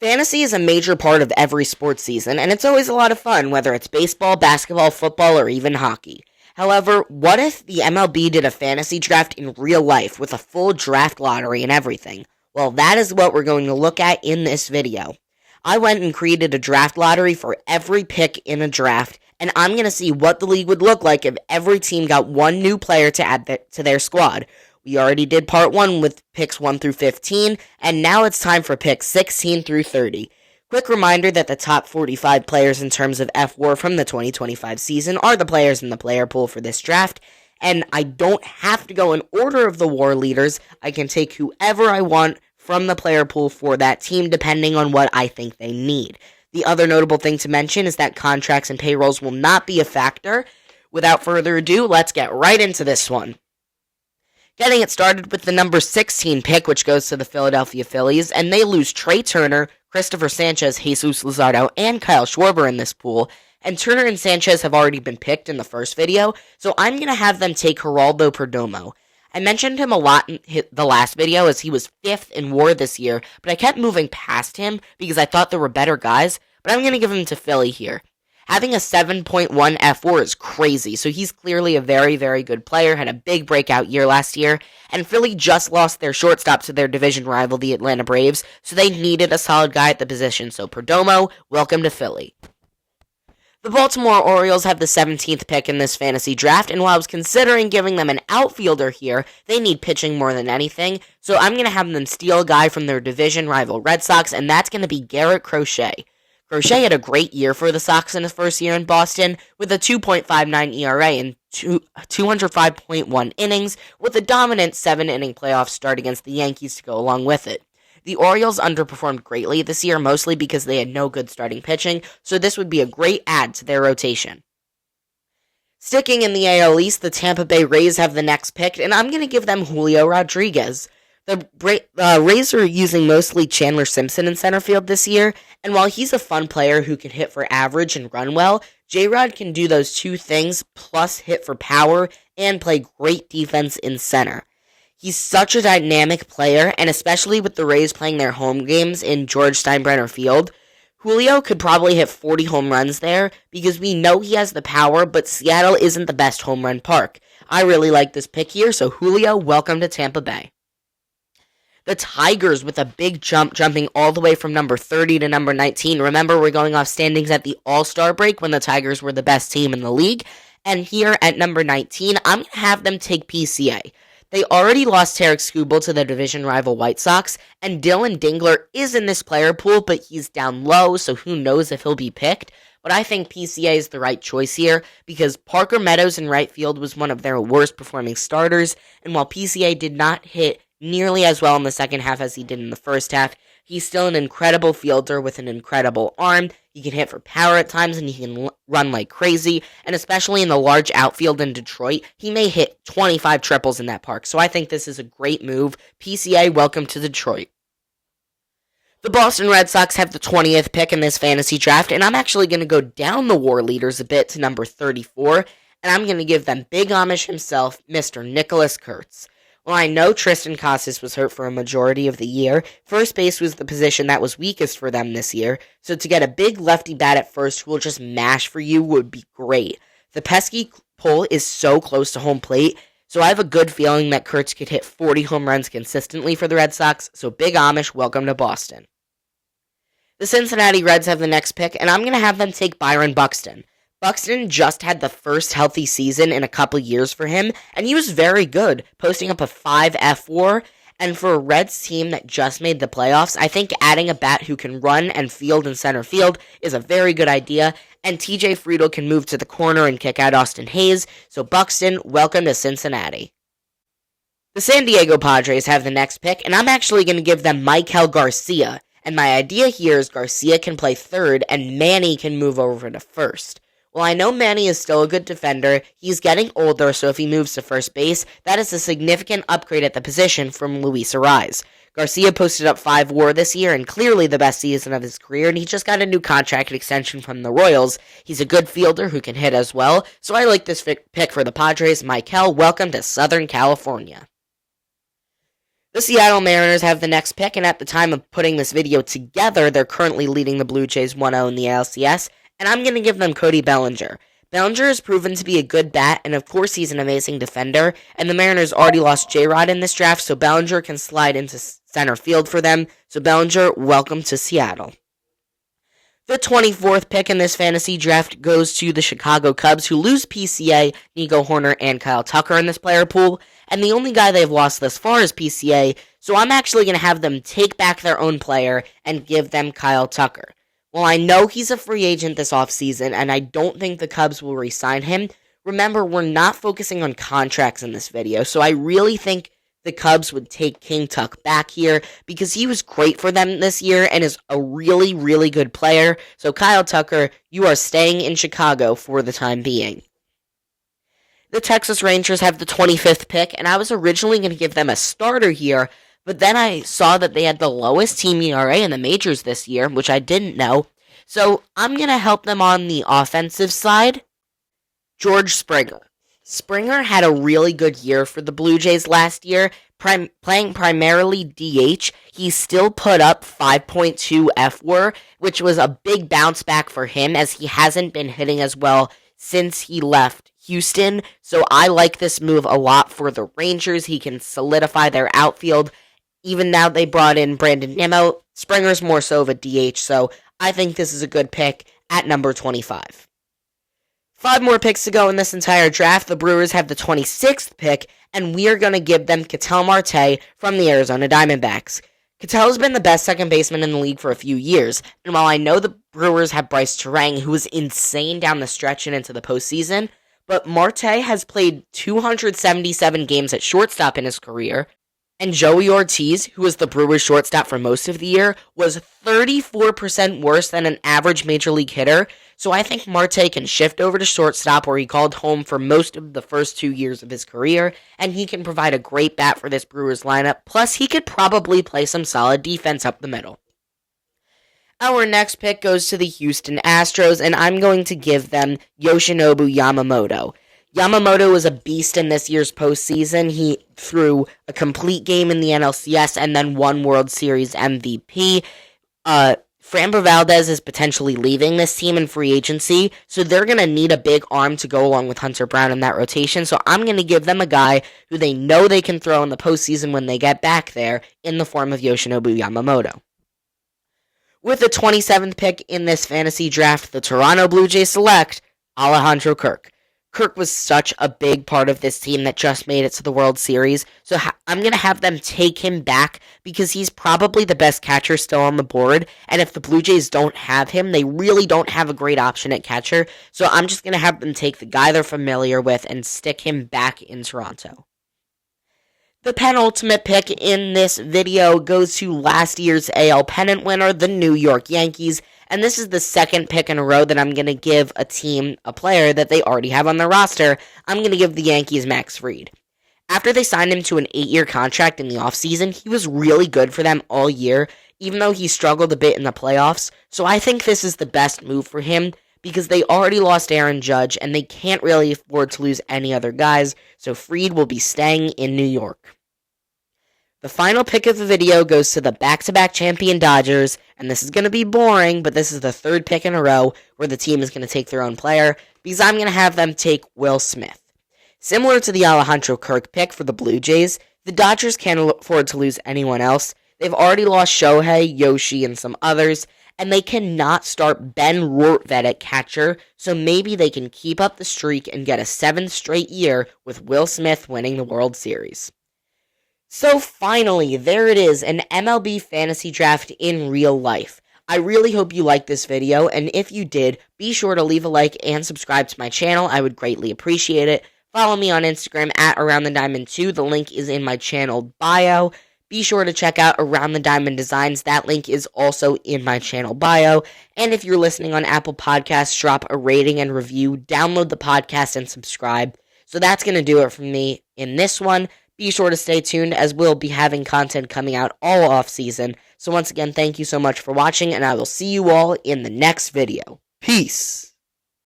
Fantasy is a major part of every sports season, and it's always a lot of fun, whether it's baseball, basketball, football, or even hockey. However, what if the MLB did a fantasy draft in real life with a full draft lottery and everything? Well, that is what we're going to look at in this video. I went and created a draft lottery for every pick in a draft, and I'm going to see what the league would look like if every team got one new player to add to their squad. We already did part 1 with picks 1 through 15, and now it's time for picks 16 through 30. Quick reminder that the top 45 players in terms of F-WAR from the 2025 season are the players in the player pool for this draft, and I don't have to go in order of the WAR leaders. I can take whoever I want from the player pool for that team depending on what I think they need. The other notable thing to mention is that contracts and payrolls will not be a factor. Without further ado, let's get right into this one. Getting it started with the number 16 pick, which goes to the Philadelphia Phillies, and they lose Trey Turner, Christopher Sanchez, Jesus Luzardo, and Kyle Schwarber in this pool, and Turner and Sanchez have already been picked in the first video, so I'm going to have them take Geraldo Perdomo. I mentioned him a lot in the last video as he was 5th in WAR this year, but I kept moving past him because I thought there were better guys, but I'm going to give him to Philly here. Having a 7.1 F-WAR is crazy, so he's clearly a very, very good player, had a big breakout year last year, and Philly just lost their shortstop to their division rival, the Atlanta Braves, so they needed a solid guy at the position, so Perdomo, welcome to Philly. The Baltimore Orioles have the 17th pick in this fantasy draft, and while I was considering giving them an outfielder here, they need pitching more than anything, so I'm going to have them steal a guy from their division rival Red Sox, and that's going to be Garrett Crochet. Crochet had a great year for the Sox in his first year in Boston, with a 2.59 ERA and 205.1 innings, with a dominant 7-inning playoff start against the Yankees to go along with it. The Orioles underperformed greatly this year, mostly because they had no good starting pitching, so this would be a great add to their rotation. Sticking in the AL East, the Tampa Bay Rays have the next pick, and I'm going to give them Julio Rodriguez. The Rays are using mostly Chandler Simpson in center field this year, and while he's a fun player who can hit for average and run well, J-Rod can do those two things, plus hit for power, and play great defense in center. He's such a dynamic player, and especially with the Rays playing their home games in George Steinbrenner Field, Julio could probably hit 40 home runs there, because we know he has the power, but Seattle isn't the best home run park. I really like this pick here, so Julio, welcome to Tampa Bay. The Tigers with a big jump, jumping all the way from number 30 to number 19. Remember, we're going off standings at the All-Star break when the Tigers were the best team in the league. And here at number 19, I'm going to have them take PCA. They already lost Tarek Skubal to the division rival White Sox, and Dylan Dingler is in this player pool, but he's down low, so who knows if he'll be picked. But I think PCA is the right choice here, because Parker Meadows in right field was one of their worst performing starters, and while PCA did not hit nearly as well in the second half as he did in the first half, he's still an incredible fielder with an incredible arm. He can hit for power at times, and he can run like crazy, and especially in the large outfield in Detroit, he may hit 25 triples in that park, so I think this is a great move. PCA, welcome to Detroit. The Boston Red Sox have the 20th pick in this fantasy draft, and I'm actually going to go down the WAR leaders a bit to number 34, and I'm going to give them Big Amish himself, Mr. Nicholas Kurtz. Well, I know Tristan Casas was hurt for a majority of the year. First base was the position that was weakest for them this year, so to get a big lefty bat at first who will just mash for you would be great. The pesky pole is so close to home plate, so I have a good feeling that Kurtz could hit 40 home runs consistently for the Red Sox, so Big Amish, welcome to Boston. The Cincinnati Reds have the next pick, and I'm going to have them take Byron Buxton. Buxton just had the first healthy season in a couple years for him, and he was very good, posting up a 5 F-WAR, and for a Reds team that just made the playoffs, I think adding a bat who can run and field in center field is a very good idea, and TJ Friedl can move to the corner and kick out Austin Hayes, so Buxton, welcome to Cincinnati. The San Diego Padres have the next pick, and I'm actually going to give them Maikel Garcia, and my idea here is Garcia can play third, and Manny can move over to first. While I know Manny is still a good defender, he's getting older, so if he moves to first base, that is a significant upgrade at the position from Luis Arraez. Garcia posted up 5 WAR this year, and clearly the best season of his career, and he just got a new contract extension from the Royals. He's a good fielder who can hit as well, so I like this pick for the Padres. Maikel, welcome to Southern California. The Seattle Mariners have the next pick, and at the time of putting this video together, they're currently leading the Blue Jays 1-0 in the ALCS, and I'm going to give them Cody Bellinger. Bellinger has proven to be a good bat, and of course he's an amazing defender, and the Mariners already lost J-Rod in this draft, so Bellinger can slide into center field for them. So Bellinger, welcome to Seattle. The 24th pick in this fantasy draft goes to the Chicago Cubs, who lose PCA, Nico Hoerner, and Kyle Tucker in this player pool, and the only guy they've lost thus far is PCA, so I'm actually going to have them take back their own player and give them Kyle Tucker. Well, I know he's a free agent this offseason, and I don't think the Cubs will re-sign him. Remember, we're not focusing on contracts in this video, so I really think the Cubs would take King Tuck back here because he was great for them this year and is a really, really good player. So Kyle Tucker, you are staying in Chicago for the time being. The Texas Rangers have the 25th pick, and I was originally going to give them a starter here, but then I saw that they had the lowest team ERA in the majors this year, which I didn't know. So I'm going to help them on the offensive side. George Springer. Springer had a really good year for the Blue Jays last year, playing primarily DH. He still put up 5.2 FWAR, which was a big bounce back for him as he hasn't been hitting as well since he left Houston. So I like this move a lot for the Rangers. He can solidify their outfield. Even now they brought in Brandon Nimmo. Springer's more so of a DH, so I think this is a good pick at number 25. 5 more picks to go in this entire draft. The Brewers have the 26th pick, and we are going to give them Ketel Marte from the Arizona Diamondbacks. Ketel has been the best second baseman in the league for a few years, and while I know the Brewers have Bryce Terang, who is insane down the stretch and into the postseason, but Marte has played 277 games at shortstop in his career, and Joey Ortiz, who was the Brewers shortstop for most of the year, was 34% worse than an average major league hitter. So I think Marte can shift over to shortstop, where he called home for most of the first 2 years of his career, and he can provide a great bat for this Brewers lineup. Plus, he could probably play some solid defense up the middle. Our next pick goes to the Houston Astros, and I'm going to give them Yoshinobu Yamamoto. Yamamoto was a beast in this year's postseason. He threw a complete game in the NLCS and then won World Series MVP. Framber Valdez is potentially leaving this team in free agency, so they're going to need a big arm to go along with Hunter Brown in that rotation, so I'm going to give them a guy who they know they can throw in the postseason when they get back there in the form of Yoshinobu Yamamoto. With the 27th pick in this fantasy draft, the Toronto Blue Jays select Alejandro Kirk. Kirk was such a big part of this team that just made it to the World Series, so I'm going to have them take him back because he's probably the best catcher still on the board, and if the Blue Jays don't have him, they really don't have a great option at catcher, so I'm just going to have them take the guy they're familiar with and stick him back in Toronto. The penultimate pick in this video goes to last year's AL pennant winner, the New York Yankees, and this is the second pick in a row that I'm going to give a team, a player that they already have on their roster. I'm going to give the Yankees Max Fried. After they signed him to an 8-year contract in the offseason, he was really good for them all year, even though he struggled a bit in the playoffs, so I think this is the best move for him, because they already lost Aaron Judge, and they can't really afford to lose any other guys, so Fried will be staying in New York. The final pick of the video goes to the back-to-back champion Dodgers, and this is going to be boring, but this is the third pick in a row where the team is going to take their own player, because I'm going to have them take Will Smith. Similar to the Alejandro Kirk pick for the Blue Jays, the Dodgers can't afford to lose anyone else. They've already lost Shohei, Yoshi, and some others, and they cannot start Ben Rortvedt at catcher, so maybe they can keep up the streak and get a 7th straight year with Will Smith winning the World Series. So finally, there it is, an MLB fantasy draft in real life. I really hope you liked this video, and if you did, be sure to leave a like and subscribe to my channel. I would greatly appreciate it. Follow me on Instagram at AroundTheDiamond2. The link is in my channel bio. Be sure to check out Around the Diamond Designs. That link is also in my channel bio. And if you're listening on Apple Podcasts, drop a rating and review, download the podcast, and subscribe. So that's going to do it for me in this one. Be sure to stay tuned as we'll be having content coming out all off season. So once again, thank you so much for watching, and I will see you all in the next video. Peace!